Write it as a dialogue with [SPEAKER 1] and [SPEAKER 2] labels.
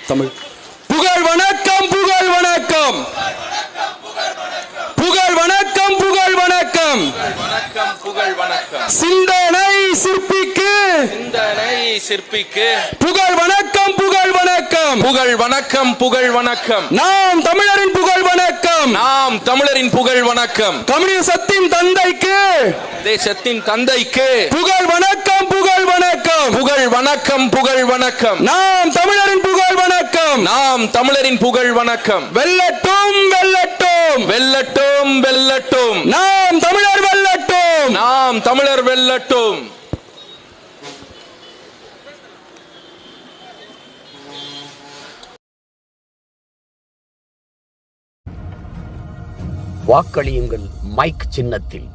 [SPEAKER 1] தமிழ். புகழ் வணக்கம், புகழ் வணக்கம், புகழ் வணக்கம், புகழ் வணக்கம்,
[SPEAKER 2] வணக்கம், புகழ் வணக்கம்.
[SPEAKER 1] சிந்தனை சிற்பிக்கு,
[SPEAKER 2] சிந்தனை சிற்பிக்கு
[SPEAKER 1] புகழ் வணக்கம், புகழ் வணக்கம்,
[SPEAKER 2] புகழ் வணக்கம், புகழ் வணக்கம்.
[SPEAKER 1] நாம் தமிழரின் புகழ் வணக்கம்,
[SPEAKER 2] நாம் தமிழரின் புகழ் வணக்கம்.
[SPEAKER 1] கம்யூனிசத்தின் தந்தைக்கு,
[SPEAKER 2] தேசத்தின் தந்தைக்கு
[SPEAKER 1] புகழ் வணக்கம், புகழ் வணக்கம்,
[SPEAKER 2] புகழ் வணக்கம், புகழ் வணக்கம்.
[SPEAKER 1] நாம் தமிழரின் புகழ் வணக்கம்,
[SPEAKER 2] நாம் தமிழரின் புகழ் வணக்கம்.
[SPEAKER 1] வெல்லட்டும், வெல்லட்டும்,
[SPEAKER 2] வெல்லட்டும், வெல்லட்டும்,
[SPEAKER 1] நாம் தமிழர் வெல்லட்டும்,
[SPEAKER 2] நாம் தமிழர் வெல்லட்டும்.
[SPEAKER 3] வாக்களியுங்கள் மைக் சின்னத்தில்.